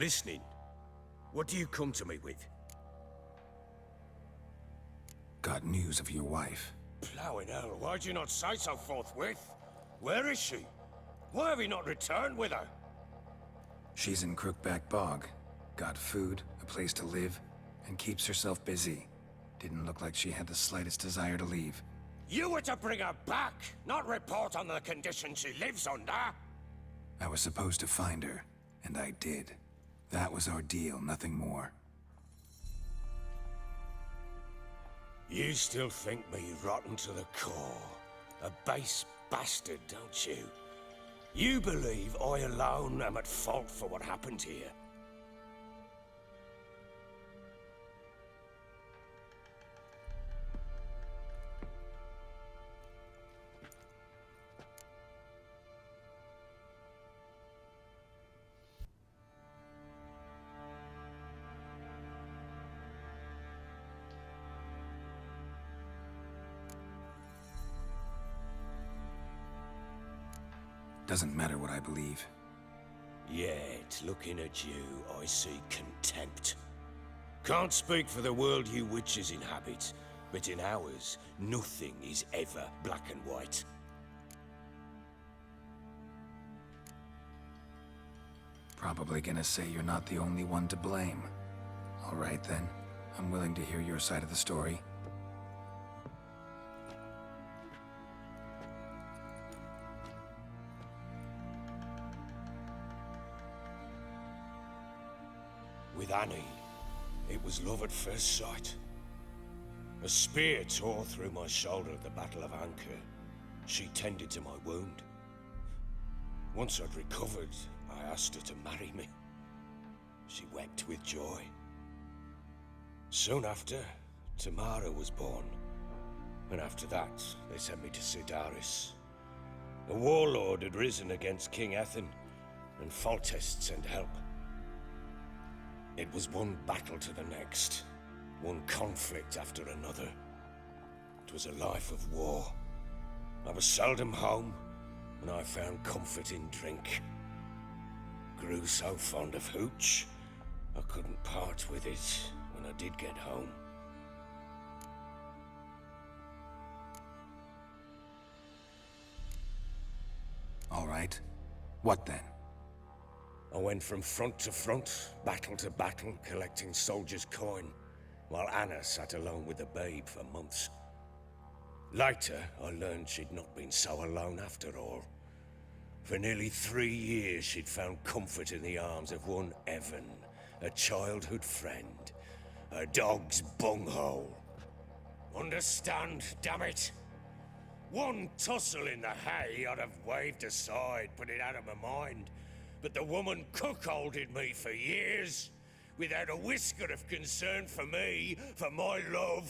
listening. What do you come to me with? Got news of your wife. Plowing hell, why'd you not say so forthwith? Where is she? Why have you not returned with her? She's in Crookback Bog. Got food, a place to live, and keeps herself busy. Didn't look like she had the slightest desire to leave. You were to bring her back, not report on the condition she lives under. I was supposed to find her, and I did. That was our deal, nothing more. You still think me rotten to the core. A base bastard, don't you? You believe I alone am at fault for what happened here. Doesn't matter what I believe. Yet, looking at you, I see contempt. Can't speak for the world you witches inhabit, but in ours, nothing is ever black and white. Probably gonna say you're not the only one to blame. All right then, I'm willing to hear your side of the story. With Annie, it was love at first sight. A spear tore through my shoulder at the Battle of Anchor. She tended to my wound. Once I'd recovered, I asked her to marry me. She wept with joy. Soon after, Tamara was born. And after that, they sent me to Sidaris. A warlord had risen against King Ethan, and Foltest sent help. It was one battle to the next, one conflict after another. It was a life of war. I was seldom home, and I found comfort in drink. Grew so fond of hooch, I couldn't part with it when I did get home. All right. What then? I went from front to front, battle to battle, collecting soldiers' coin, while Anna sat alone with the babe for months. Later, I learned she'd not been so alone after all. For nearly 3 years, she'd found comfort in the arms of one Evan, a childhood friend, a dog's bunghole. Understand, damn it? One tussle in the hay I'd have waved aside, put it out of my mind. But the woman cuckolded me for years, without a whisker of concern for me, for my love.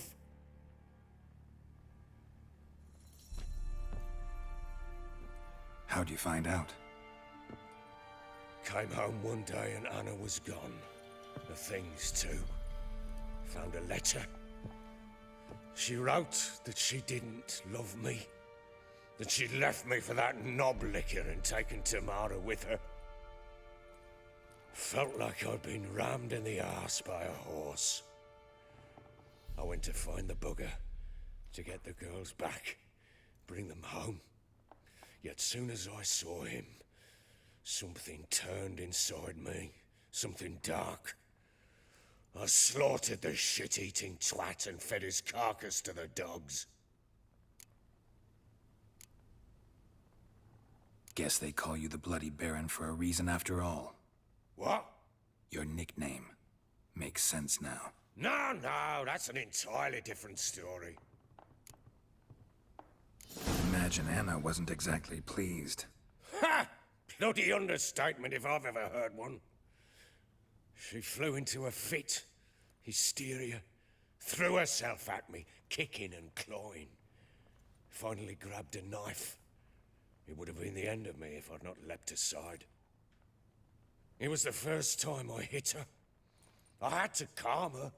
How'd you find out? Came home one day and Anna was gone. The things too. Found a letter. She wrote that she didn't love me. That she'd left me for that knob licker and taken Tamara with her. Felt like I'd been rammed in the arse by a horse. I went to find the bugger, to get the girls back, bring them home. Yet soon as I saw him, something turned inside me, something dark. I slaughtered the shit-eating twat and fed his carcass to the dogs. Guess they call you the Bloody Baron for a reason after all. What? Your nickname. Makes sense now. No, that's an entirely different story. Imagine Anna wasn't exactly pleased. Ha! Bloody understatement if I've ever heard one. She flew into a fit, hysteria, threw herself at me, kicking and clawing. Finally grabbed a knife. It would have been the end of me if I'd not leapt aside. It was the first time I hit her. I had to calm her.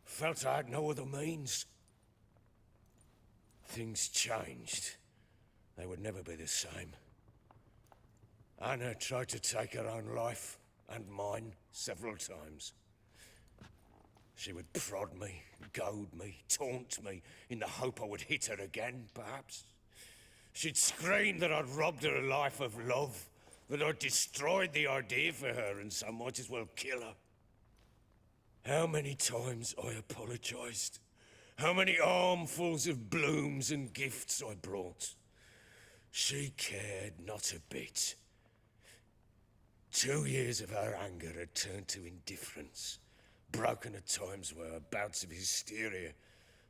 Felt I had no other means. Things changed. They would never be the same. Anna tried to take her own life. and mine several times. She would prod me, goad me, taunt me, in the hope I would hit her again, perhaps. She'd scream that I'd robbed her a life of love, that I'd destroyed the idea for her, and so might as well kill her. How many times I apologized. How many armfuls of blooms and gifts I brought. She cared not a bit. 2 years of her anger had turned to indifference, broken at times by her bouts of hysteria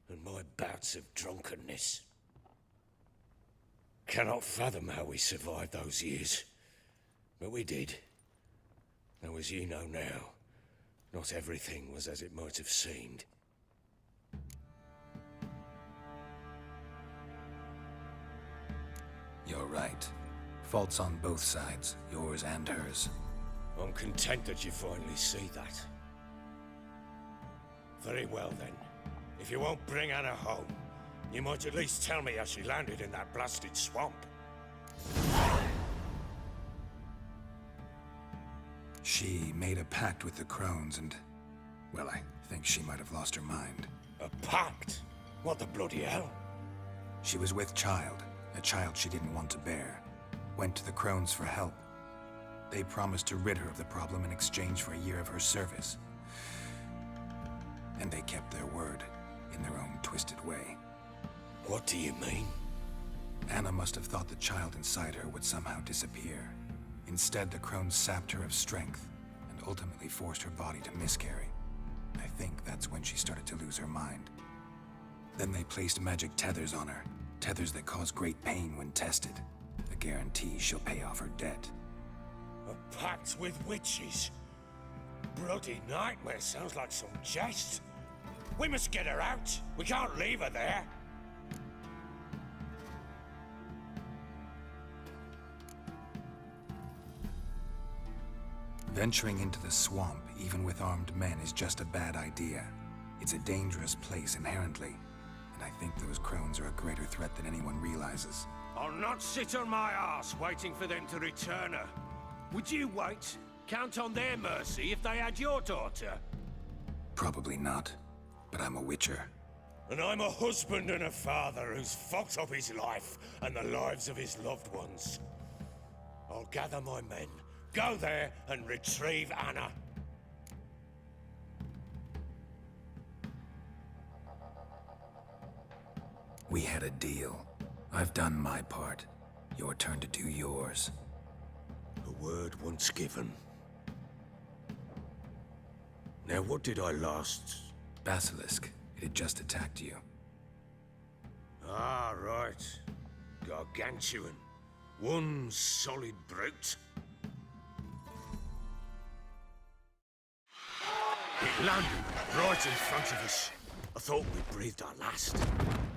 and my bouts of drunkenness. Cannot fathom how we survived those years, but we did. Though as you know now, not everything was as it might have seemed. You're right. Faults on both sides, yours and hers. I'm content that you finally see that. Very well then. If you won't bring Anna home, you might at least tell me how she landed in that blasted swamp. She made a pact with the crones and... well, I think she might have lost her mind. A pact? What the bloody hell? She was with child, a child she didn't want to bear. Went to the crones for help. They promised to rid her of the problem in exchange for a year of her service. And they kept their word, in their own twisted way. What do you mean? Anna must have thought the child inside her would somehow disappear. Instead, the crones sapped her of strength, and ultimately forced her body to miscarry. I think that's when she started to lose her mind. Then they placed magic tethers on her, tethers that cause great pain when tested. A guarantee she'll pay off her debt. A pact with witches? Bloody nightmare, sounds like some jest. We must get her out. We can't leave her there. Venturing into the swamp, even with armed men, is just a bad idea. It's a dangerous place inherently, and I think those crones are a greater threat than anyone realizes. I'll not sit on my ass waiting for them to return her. Would you wait? Count on their mercy if they had your daughter? Probably not, but I'm a witcher. And I'm a husband and a father who's fucked up his life and the lives of his loved ones. I'll gather my men, go there and retrieve Anna. We had a deal. I've done my part. Your turn to do yours. A word once given. Now what did I last... Basilisk. It had just attacked you. Ah, right. Gargantuan. One solid brute. It landed right in front of us. I thought we'd breathed our last.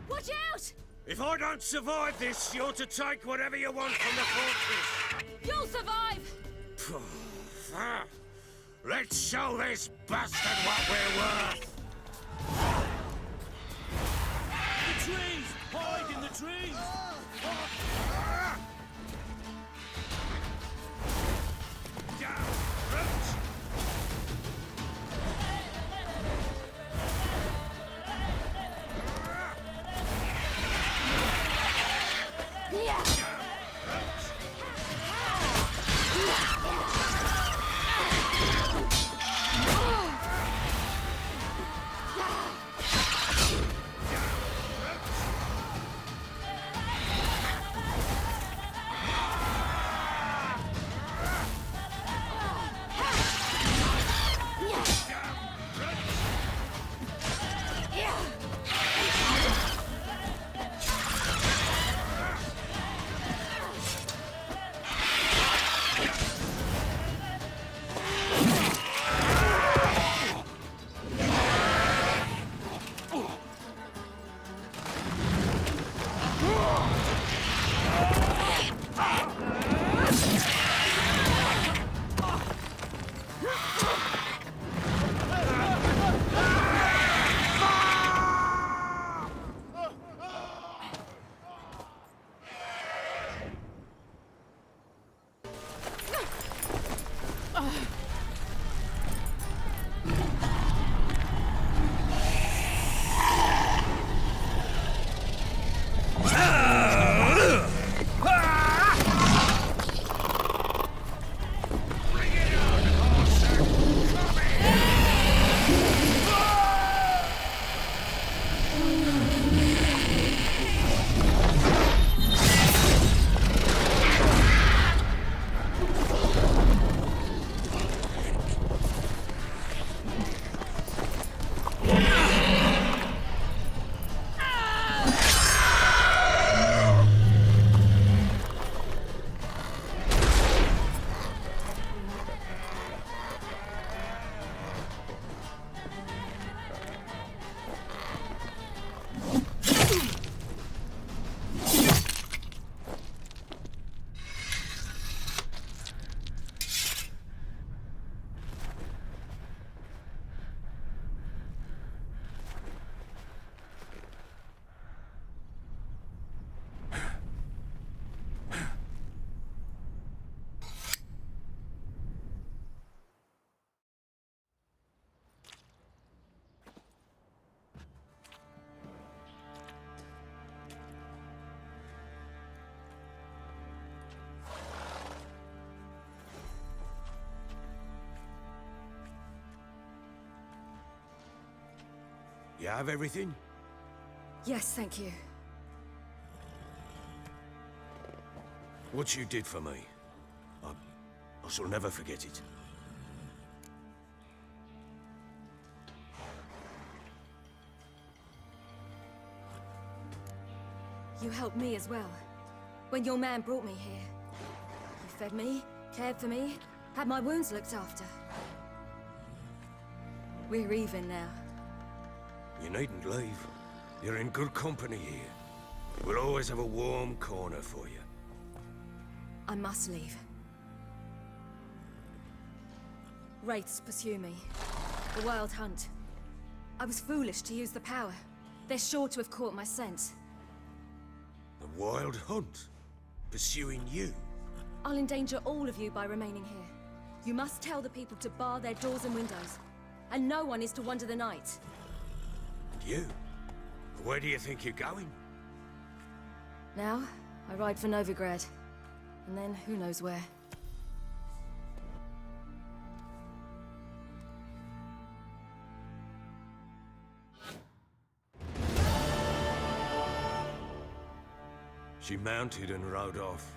Watch out! If I don't survive this, you're to take whatever you want from the fortress. You'll survive! Let's show this bastard what we're worth. The trees! Hide in the trees! Down, roots. You have everything? Yes, thank you. What you did for me, I shall never forget it. You helped me as well. When your man brought me here. You fed me, cared for me, had my wounds looked after. We're even now. You needn't leave. You're in good company here. We'll always have a warm corner for you. I must leave. Wraiths pursue me. The Wild Hunt. I was foolish to use the power. They're sure to have caught my scent. The Wild Hunt? Pursuing you? I'll endanger all of you by remaining here. You must tell the people to bar their doors and windows. And no one is to wander the night. And you? Where do you think you're going? Now, I ride for Novigrad. And then, who knows where. She mounted and rode off.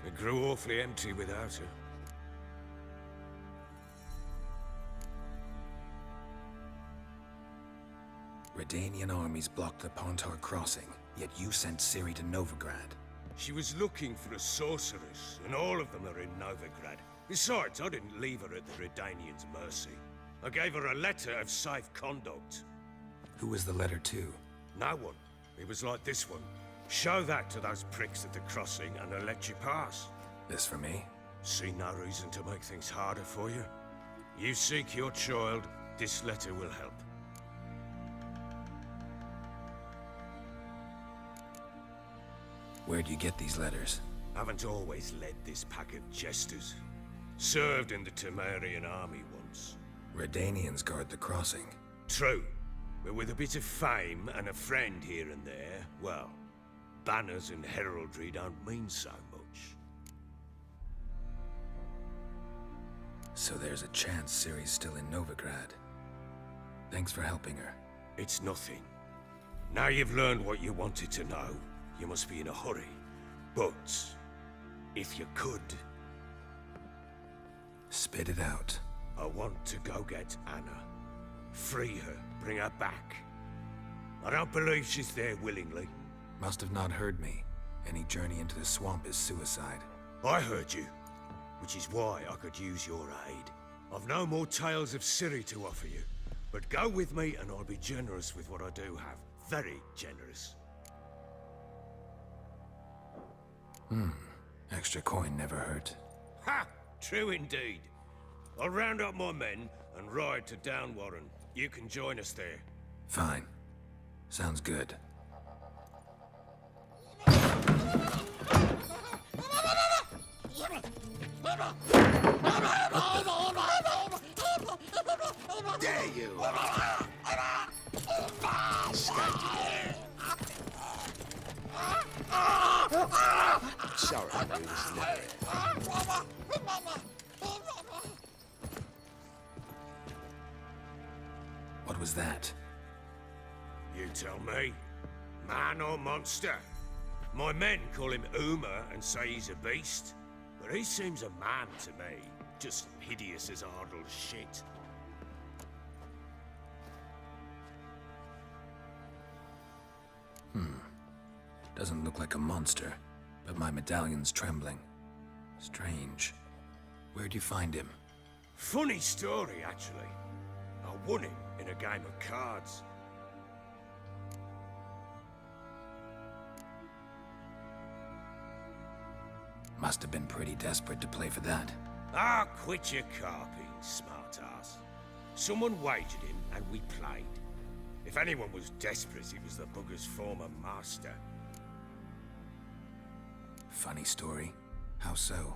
It grew awfully empty without her. Redanian armies blocked the Pontar crossing, yet you sent Ciri to Novigrad. She was looking for a sorceress, and all of them are in Novigrad. Besides, I didn't leave her at the Redanians' mercy. I gave her a letter of safe conduct. Who was the letter to? No one. It was like this one. Show that to those pricks at the crossing, and they'll let you pass. This for me? See no reason to make things harder for you. You seek your child, this letter will help. Where'd you get these letters? Haven't always led this pack of jesters. Served in the Temerian army once. Redanians guard the crossing. True, but with a bit of fame and a friend here and there, well, banners and heraldry don't mean so much. So there's a chance Ciri's still in Novigrad. Thanks for helping her. It's nothing. Now you've learned what you wanted to know, you must be in a hurry. But, if you could... Spit it out. I want to go get Anna. Free her, bring her back. I don't believe she's there willingly. Must have not heard me. Any journey into the swamp is suicide. I heard you, which is why I could use your aid. I've no more tales of Ciri to offer you, but go with me and I'll be generous with what I do have. Very generous. Extra coin never hurt. Ha! True indeed. I'll round up my men and ride to Downwarren. You can join us there. Fine. Sounds good. There you are! Sorry, it was never. What was that? You tell me. Man or monster? My men call him Uma and say he's a beast. But he seems a man to me. Just hideous as Ardle's shit. Doesn't look like a monster, but my medallion's trembling. Strange. Where'd you find him? Funny story, actually. I won him in a game of cards. Must have been pretty desperate to play for that. Ah, quit your carping, smartass. Someone wagered him, and we played. If anyone was desperate, it was the bugger's former master. Funny story. How so?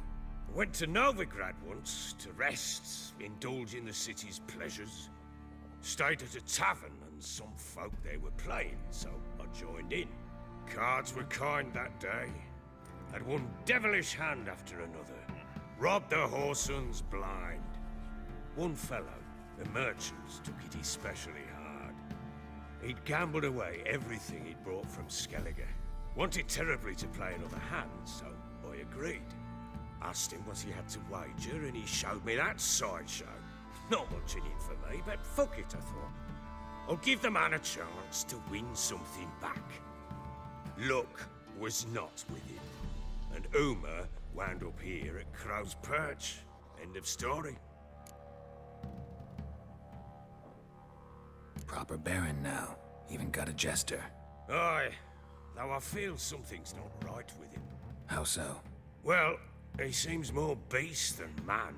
Went to Novigrad once to rest, indulge in the city's pleasures. Stayed at a tavern, and some folk there were playing, so I joined in. Cards were kind that day. Had one devilish hand after another. Robbed the whoreson blind. One fellow, the merchants, took it especially hard. He'd gambled away everything he'd brought from Skellige. Wanted terribly to play another hand, so I agreed. Asked him what he had to wager, and he showed me that sideshow. Not much in it for me, but fuck it, I thought. I'll give the man a chance to win something back. Luck was not with him, and Uma wound up here at Crow's Perch. End of story. Proper Baron now. Even got a jester. Aye, though I feel something's not right with him. How so? Well, he seems more beast than man,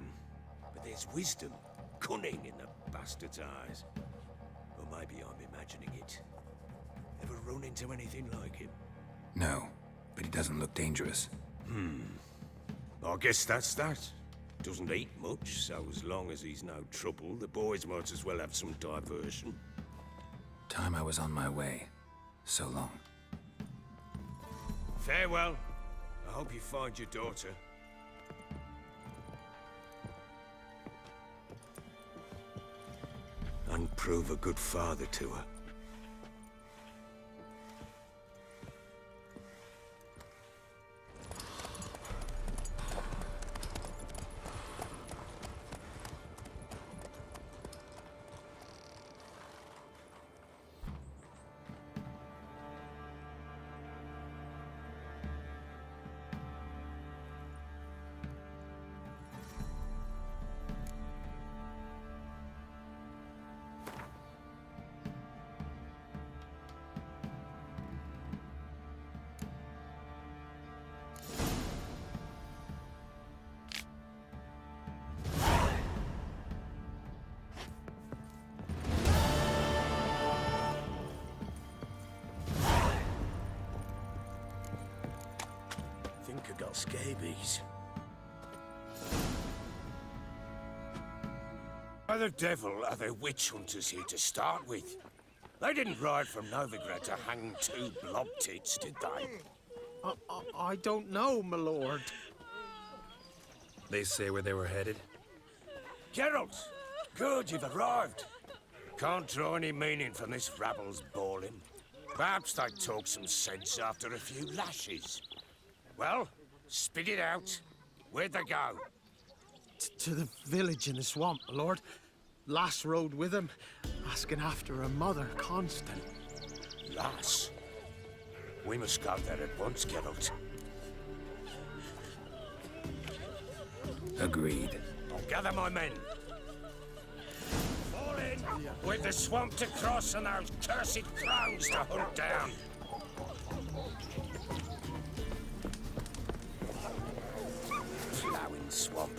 but there's wisdom, cunning in the bastard's eyes. Or maybe I'm imagining it. Ever run into anything like him? No, but he doesn't look dangerous. I guess that's that. Doesn't eat much, so as long as he's no trouble, the boys might as well have some diversion. Time I was on my way. So long. Farewell. I hope you find your daughter. And prove a good father to her. I got scabies. Why the devil are there witch hunters here to start with? They didn't ride from Novigrad to hang two blob tits, did they? I don't know, my lord. They say where they were headed? Geralt! Good, you've arrived. Can't draw any meaning from this rabble's bawling. Perhaps they talk some sense after a few lashes. Well, spit it out. Where'd they go? To the village in the swamp, my lord. Lass rode with him, asking after her mother, Constant. Lass? We must go there at once, Geralt. Agreed. I'll gather my men. Fall in! With the swamp to cross and those cursed crows to hunt down. Ploughing swamp.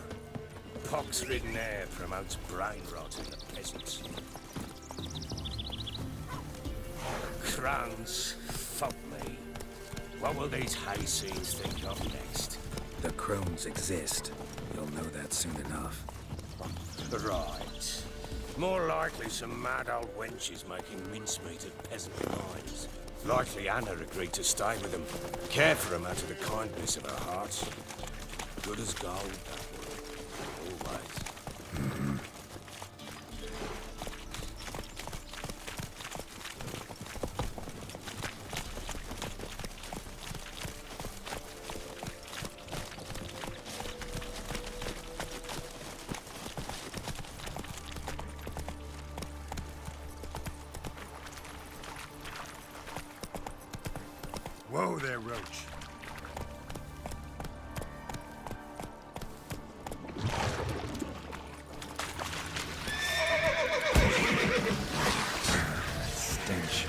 Pox-ridden air promotes brain rot in the peasants. Crowns, fuck me. What will these hayseeds think of next? The crones exist. You'll know that soon enough. Right. More likely some mad old wenches making mincemeat of peasant minds. Likely Anna agreed to stay with them, care for them out of the kindness of her heart. Good as gold, that woman. Always. Whoa there, Roach. Stench.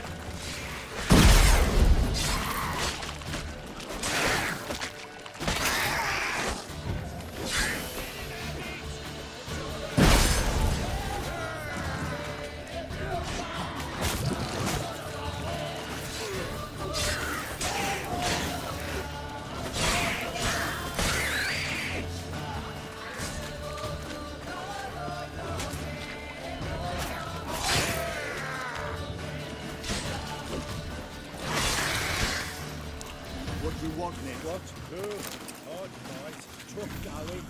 What do you want, Nick? What? Good. Hard fight. Tough going.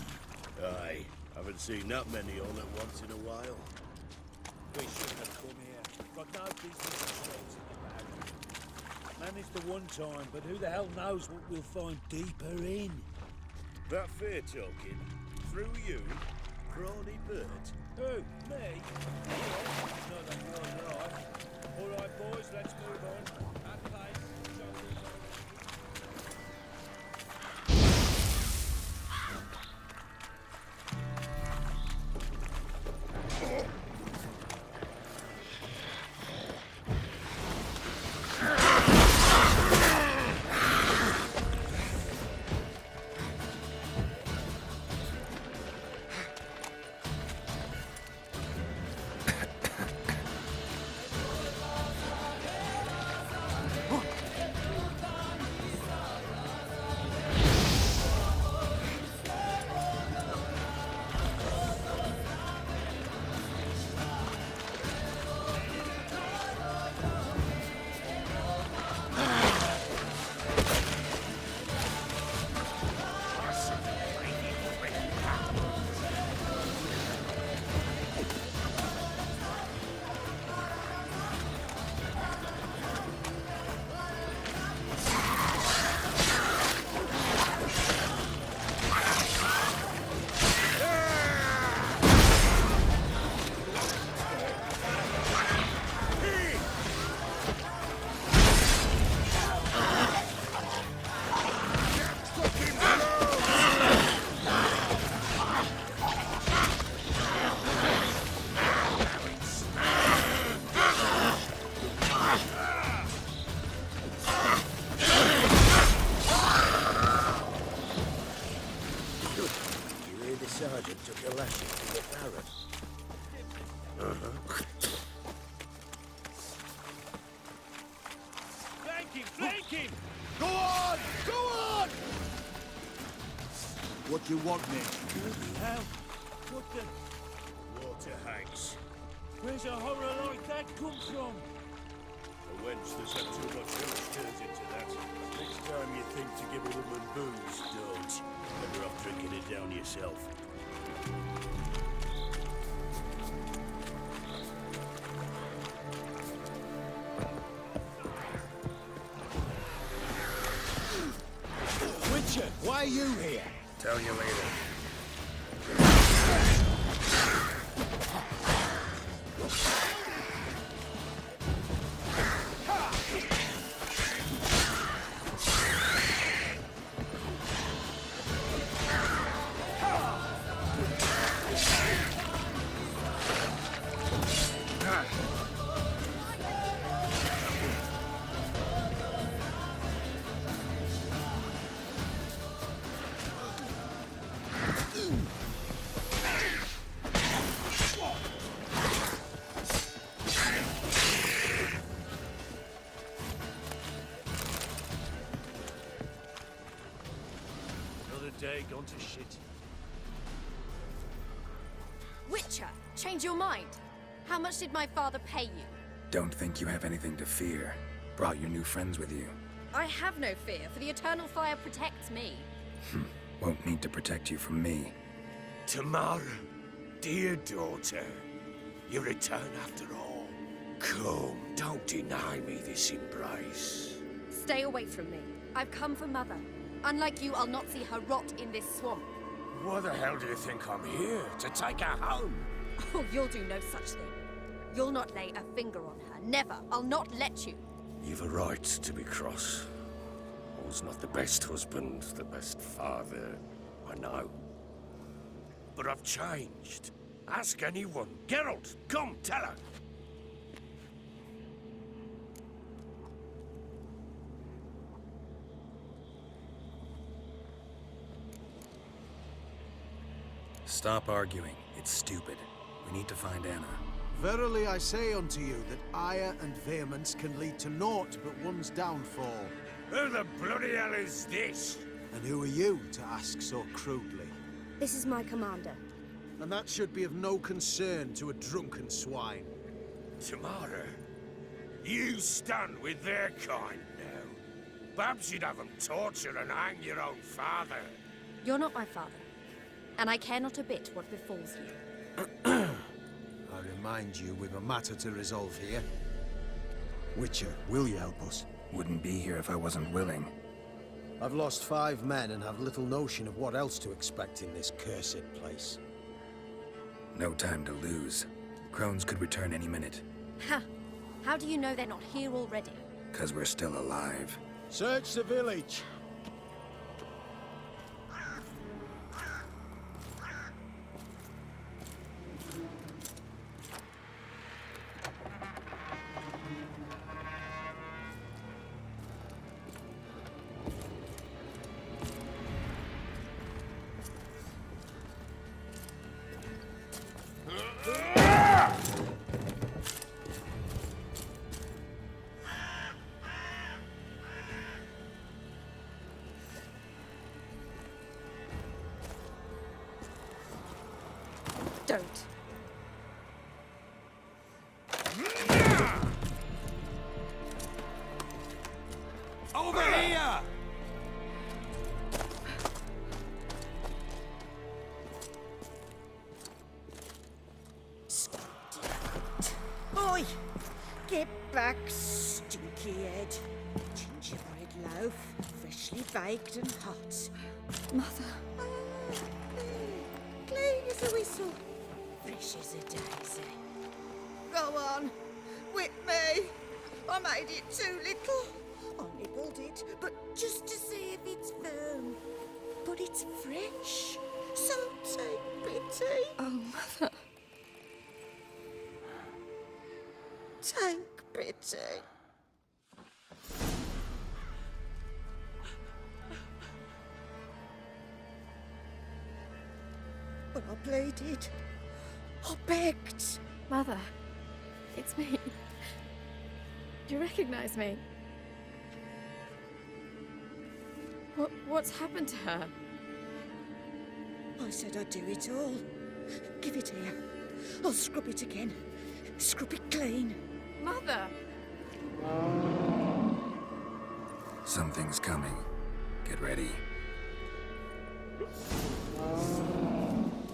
Aye. Haven't seen that many all at once in a while. We shouldn't have come here. Got no business. Managed the one time, but who the hell knows what we'll find deeper in? That fair talking. Through you, Prawny Bird. Who? Me? Not that you're right. All right, boys, let's move on. At pace. Shoulders over. Sergeant took a lashing from the Baron. Flank him! Flank him! Go on! Go on! What you want, Nick? Bloody hell! What the... Water hags. Where's a horror like that come from? A wench that's had too much village turns into that. Next time you think to give a woman booze, don't. Better off drinking it down yourself. Witcher, why are you here? Tell you later. Day gone to shit. Witcher, change your mind. How much did my father pay you? Don't think you have anything to fear. Brought your new friends with you. I have no fear, for the eternal fire protects me. Won't need to protect you from me. Tamara, dear daughter, you return after all. Come, don't deny me this embrace. Stay away from me. I've come for Mother. Unlike you, I'll not see her rot in this swamp. Why the hell do you think I'm here? To take her home? Oh, you'll do no such thing. You'll not lay a finger on her. Never. I'll not let you. You've a right to be cross. I was not the best husband, the best father, I know. But I've changed. Ask anyone. Geralt, come, tell her. Stop arguing. It's stupid. We need to find Anna. Verily I say unto you that ire and vehemence can lead to naught but one's downfall. Who the bloody hell is this? And who are you to ask so crudely? This is my commander. And that should be of no concern to a drunken swine. Tamara, you stand with their kind now. Perhaps you'd have them torture and hang your own father. You're not my father. And I care not a bit what befalls you. I remind you we've a matter to resolve here. Witcher, will you help us? Wouldn't be here if I wasn't willing. I've lost 5 men and have little notion of what else to expect in this cursed place. No time to lose. Crones could return any minute. Ha! How do you know they're not here already? 'Cause we're still alive. Search the village. Don't. Over here! Oi! Get back, stinky head. Gingerbread loaf, freshly baked and hot. Mother. Clean as a whistle, fresh as a daisy. Go on, whip me. I made it too little. I nibbled it, but just to see if it's firm. But it's fresh, so take pity. Oh, Mother. Take pity. But I pleaded. I begged. Mother. It's me. Do you recognize me? What's happened to her? I said I'd do it all. Give it here. I'll scrub it again. Scrub it clean. Mother! Something's coming. Get ready.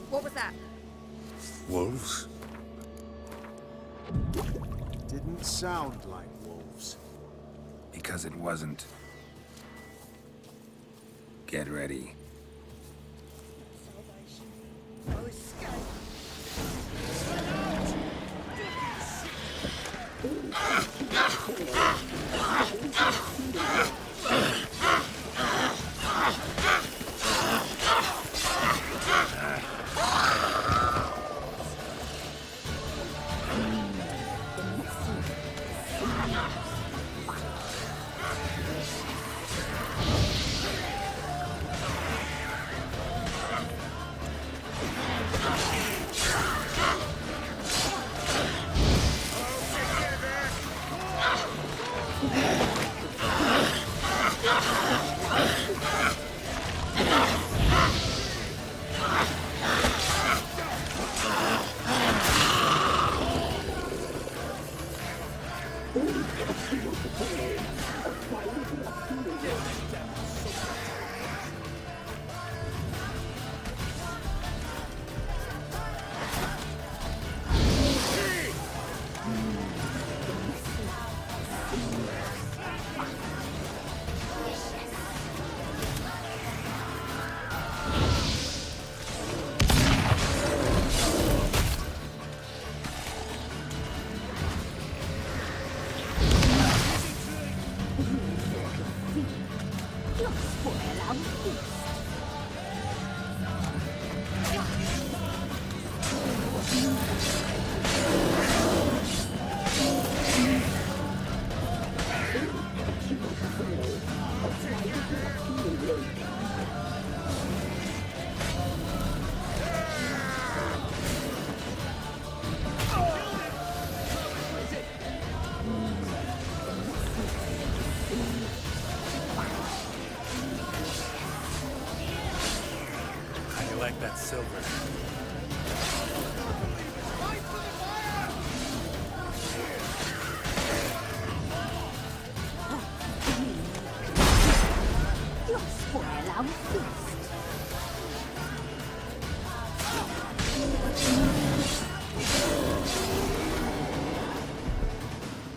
What was that? Wolves? Didn't sound like wolves. Because it wasn't. Get ready. No escape. I like that silver.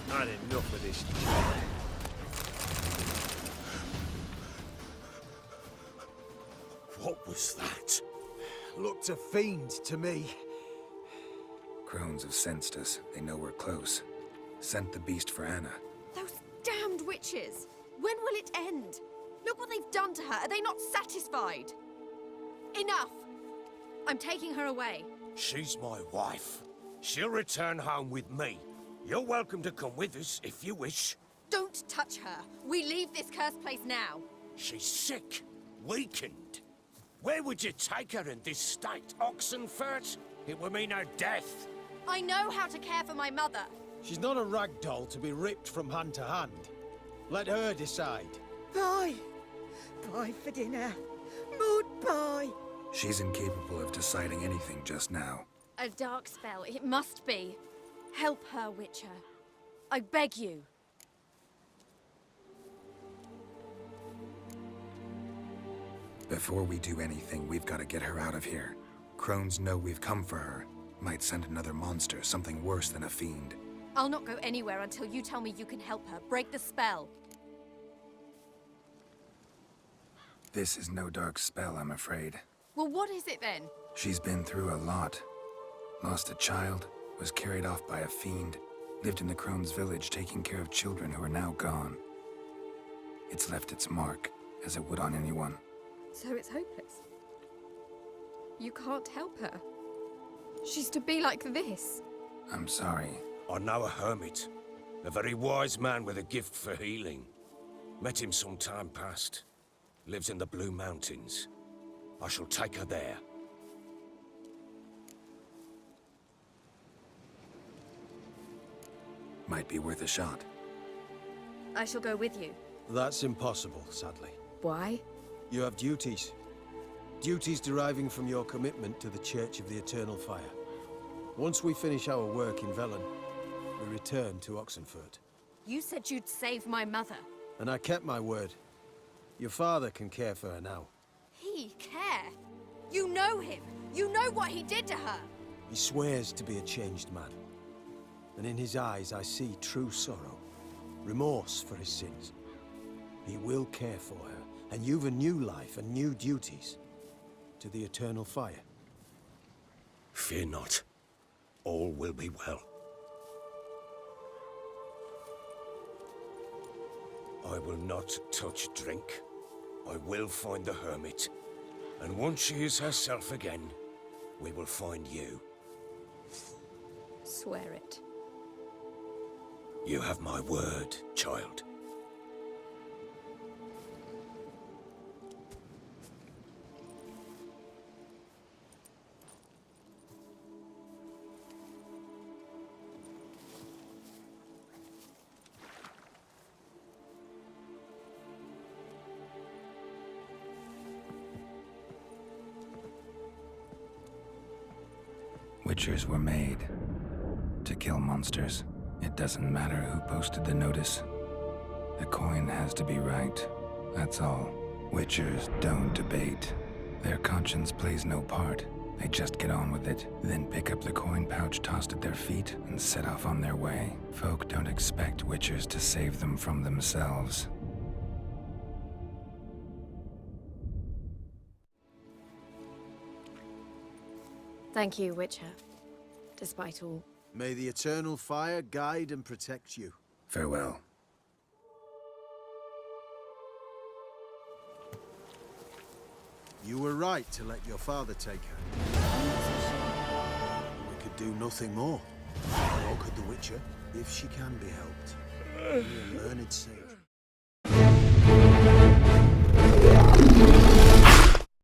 Not enough of this. looked a fiend to me. Crones have sensed us. They know we're close. Sent the beast for Anna. Those damned witches! When will it end? Look what they've done to her. Are they not satisfied? Enough! I'm taking her away. She's my wife. She'll return home with me. You're welcome to come with us if you wish. Don't touch her. We leave this cursed place now. She's sick, weakened. Where would you take her in this state, Oxenfurt? It would mean her death. I know how to care for my mother. She's not a rag doll to be ripped from hand to hand. Let her decide. Bye. Bye for dinner. Mood bye. She's incapable of deciding anything just now. A dark spell, it must be. Help her, Witcher. I beg you. Before we do anything, we've got to get her out of here. Crones know we've come for her. Might send another monster, something worse than a fiend. I'll not go anywhere until you tell me you can help her. Break the spell. This is no dark spell, I'm afraid. Well, what is it then? She's been through a lot. Lost a child, was carried off by a fiend, lived in the Crone's village taking care of children who are now gone. It's left its mark, as it would on anyone. So it's hopeless. You can't help her. She's to be like this. I'm sorry. I know a hermit. A very wise man with a gift for healing. Met him some time past. Lives in the Blue Mountains. I shall take her there. Might be worth a shot. I shall go with you. That's impossible, sadly. Why? You have duties. Duties deriving from your commitment to the Church of the Eternal Fire. Once we finish our work in Velen, we return to Oxenfurt. You said you'd save my mother. And I kept my word. Your father can care for her now. He care? You know him. You know what he did to her. He swears to be a changed man. And in his eyes I see true sorrow. Remorse for his sins. He will care for her. And you've a new life and new duties. To the Eternal Fire. Fear not. All will be well. I will not touch drink. I will find the hermit. And once she is herself again, we will find you. Swear it. You have my word, child. Witchers were made to kill monsters. It doesn't matter who posted the notice. The coin has to be right. That's all. Witchers don't debate. Their conscience plays no part. They just get on with it, then pick up the coin pouch tossed at their feet and set off on their way. Folk don't expect Witchers to save them from themselves. Thank you, Witcher. Despite all. May the Eternal Fire guide and protect you. Farewell. You were right to let your father take her. We could do nothing more. Nor could the Witcher, if she can be helped. Only a learned sailor.